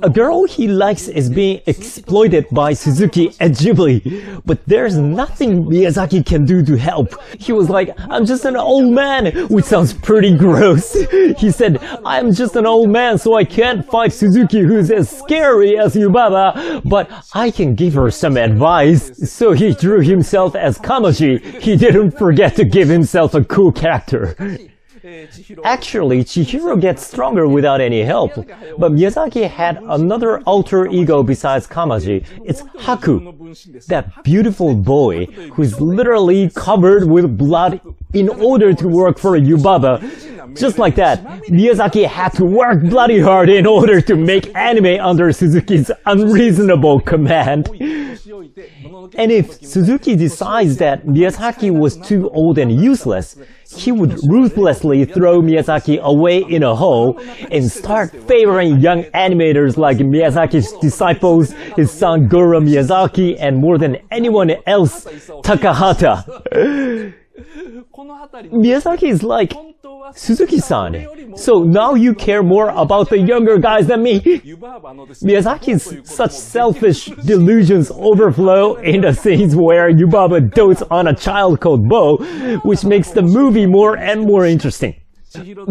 A girl he likes is being exploited by Suzuki at Ghibli, but there's nothing Miyazaki can do to help. He was like, I'm just an old man, which sounds pretty gross. He said, I'm just an old man, so I can't fight Suzuki, who's as scary as Yubaba, but I can give her some advice. So he drew himself as Kamaji. He didn't forget to give himself a cool character. Actually, Chihiro gets stronger without any help, but Miyazaki had another alter ego besides Kamaji. It's Haku, that beautiful boy who's literally covered with blood in order to work for Yubaba. Just like that, Miyazaki had to work bloody hard in order to make anime under Suzuki's unreasonable command. And if Suzuki decides that Miyazaki was too old and useless, he would ruthlessly throw Miyazaki away in a hole and start favoring young animators like Miyazaki's disciples, his son Goro Miyazaki, and more than anyone else, Takahata. Miyazaki is like, Suzuki-san, so now you care more about the younger guys than me? Miyazaki's such selfish delusions overflow in the scenes where Yubaba dotes on a child called Bo, which makes the movie more and more interesting.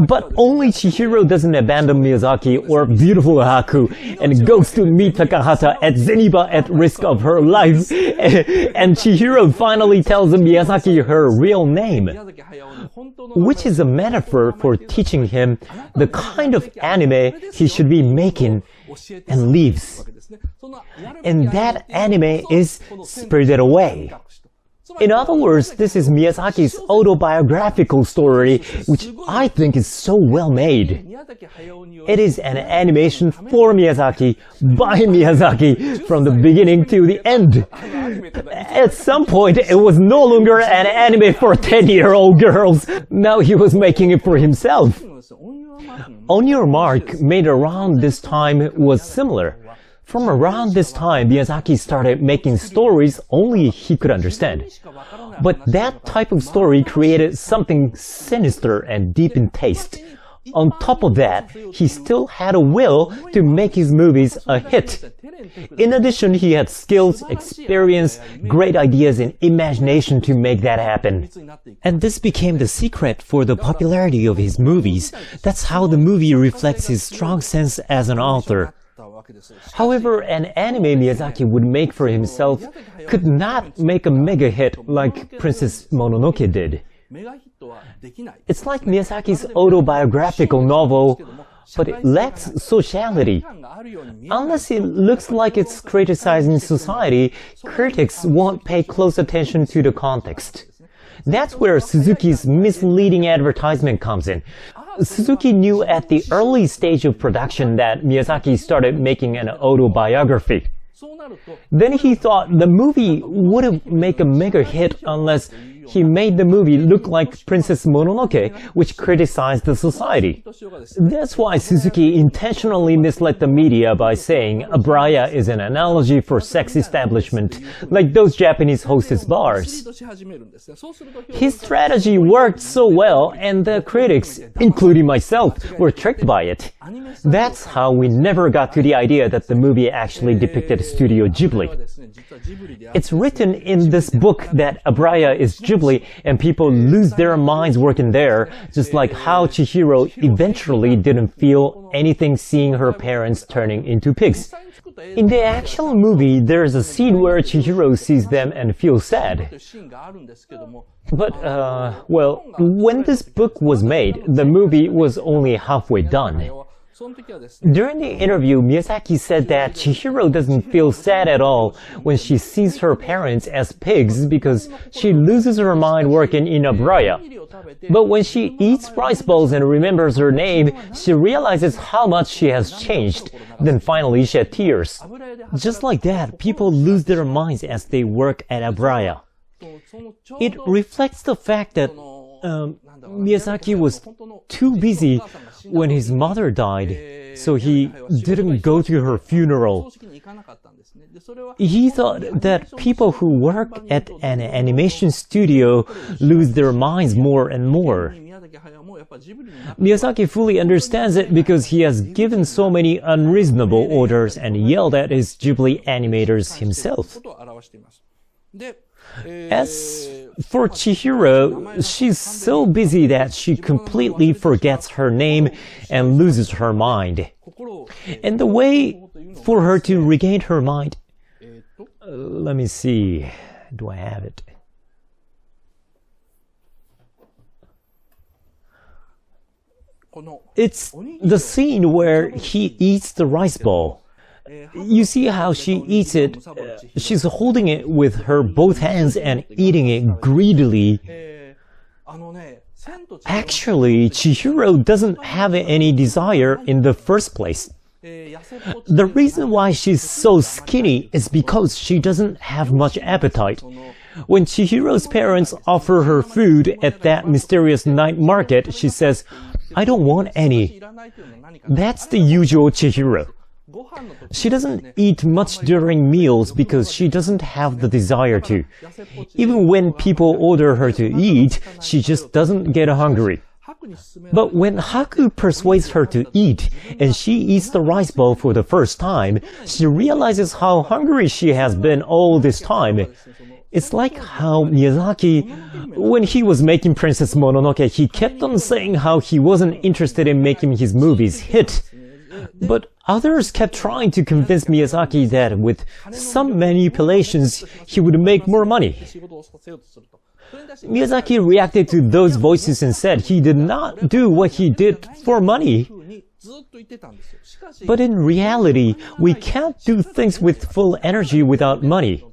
But only Chihiro doesn't abandon Miyazaki or beautiful Haku and goes to meet Takahata at Zeniba at risk of her life. And Chihiro finally tells Miyazaki her real name, which is a metaphor for teaching him the kind of anime he should be making, and leaves. And that anime is Spirited Away. In other words, this is Miyazaki's autobiographical story, which I think is so well made. It is an animation for Miyazaki, by Miyazaki, from the beginning to the end. At some point, it was no longer an anime for 10-year-old girls. Now he was making it for himself. On Your Mark, made around this time, was similar. From around this time, Miyazaki started making stories only he could understand. But that type of story created something sinister and deep in taste. On top of that, he still had a will to make his movies a hit. In addition, he had skills, experience, great ideas, and imagination to make that happen. And this became the secret for the popularity of his movies. That's how the movie reflects his strong sense as an author. However, an anime Miyazaki would make for himself could not make a mega hit like Princess Mononoke did. It's like Miyazaki's autobiographical novel, but it lacks sociality. Unless it looks like it's criticizing society, critics won't pay close attention to the context. That's where Suzuki's misleading advertisement comes in. Suzuki knew at the early stage of production that Miyazaki started making an autobiography. Then he thought the movie wouldn't make a mega hit unless he made the movie look like Princess Mononoke, which criticized the society. That's why Suzuki intentionally misled the media by saying Abraya is an analogy for sex establishment, like those Japanese hostess bars. His strategy worked so well, and the critics, including myself, were tricked by it. That's how we never got to the idea that the movie actually depicted Studio Ghibli. It's written in this book that Abraya is Ghibli and people lose their minds working there, just like how Chihiro eventually didn't feel anything seeing her parents turning into pigs. In the actual movie, there's a scene where Chihiro sees them and feels sad. But, well, when this book was made, the movie was only halfway done. During the interview, Miyazaki said that Chihiro doesn't feel sad at all when she sees her parents as pigs because she loses her mind working in Abraya. But when she eats rice balls and remembers her name, she realizes how much she has changed, then finally shed tears. Just like that, people lose their minds as they work at Abraya. It reflects the fact that Miyazaki was too busy when his mother died, so he didn't go to her funeral. He thought that people who work at an animation studio lose their minds more and more. Miyazaki fully understands it because he has given so many unreasonable orders and yelled at his Ghibli animators himself. As for Chihiro, she's so busy that she completely forgets her name and loses her mind. And the way for her to regain her mind... let me see. Do I have it? It's the scene where he eats the rice ball. You see how she eats it? She's holding it with her both hands and eating it greedily. Actually, Chihiro doesn't have any desire in the first place. The reason why she's so skinny is because she doesn't have much appetite. When Chihiro's parents offer her food at that mysterious night market, she says, "I don't want any." That's the usual Chihiro. She doesn't eat much during meals because she doesn't have the desire to. Even when people order her to eat, she just doesn't get hungry. But when Haku persuades her to eat, and she eats the rice bowl for the first time, she realizes how hungry she has been all this time. It's like how Miyazaki, when he was making Princess Mononoke, he kept on saying how he wasn't interested in making his movies hit. But others kept trying to convince Miyazaki that with some manipulations, he would make more money. Miyazaki reacted to those voices and said he did not do what he did for money. But in reality, we can't do things with full energy without money.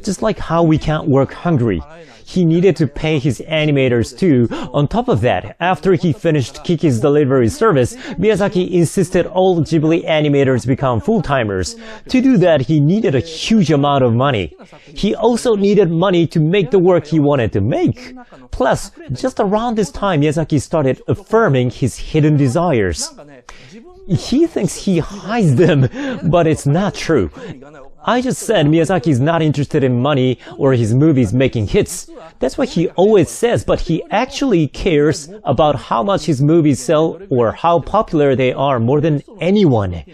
Just like how we can't work hungry. He needed to pay his animators too. On top of that, after he finished Kiki's delivery service, Miyazaki insisted all Ghibli animators become full-timers. To do that, he needed a huge amount of money. He also needed money to make the work he wanted to make. Plus, just around this time, Miyazaki started affirming his hidden desires. He thinks he hides them, but it's not true. I just said Miyazaki is not interested in money or his movies making hits. That's what he always says, but he actually cares about how much his movies sell or how popular they are more than anyone.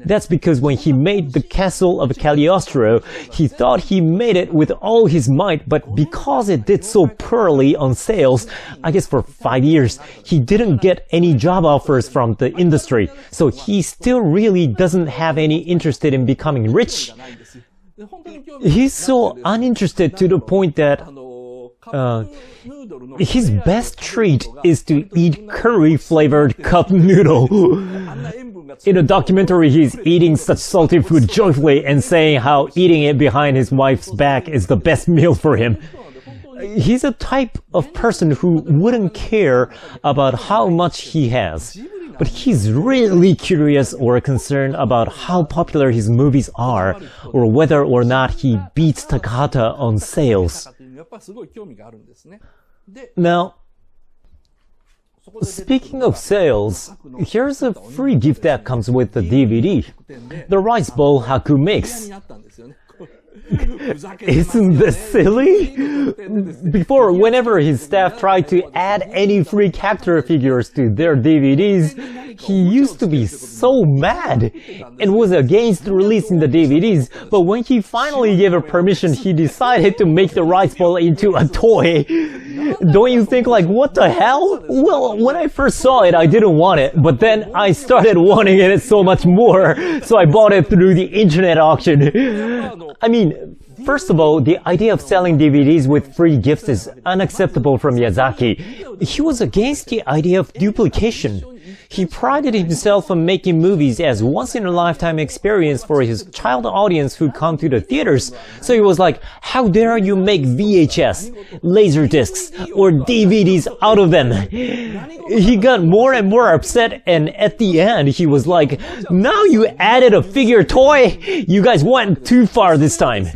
That's because when he made The Castle of Cagliostro, he thought he made it with all his might, but because it did so poorly on sales, I guess for 5 years, he didn't get any job offers from the industry, so he still really doesn't have any interest in becoming rich. He's so uninterested to the point that his best treat is to eat curry-flavored cup noodle. In a documentary, he's eating such salty food joyfully and saying how eating it behind his wife's back is the best meal for him. He's a type of person who wouldn't care about how much he has. But he's really curious or concerned about how popular his movies are, or whether or not he beats Takahata on sales. Now, speaking of sales, here's a free gift that comes with the DVD, the rice bowl Haku makes. Isn't this silly? Before, whenever his staff tried to add any free character figures to their DVDs, he used to be so mad and was against releasing the DVDs, but when he finally gave her permission, he decided to make the rice bowl into a toy. Don't you think, like, what the hell? Well, when I first saw it, I didn't want it, but then I started wanting it so much more, so I bought it through the internet auction. I mean, first of all, the idea of selling DVDs with free gifts is unacceptable from Miyazaki. He was against the idea of duplication. He prided himself on making movies as once-in-a-lifetime experience for his child audience who come to the theaters. So he was like, how dare you make VHS, Laserdiscs, or DVDs out of them? He got more and more upset, and at the end he was like, now you added a figure toy? You guys went too far this time.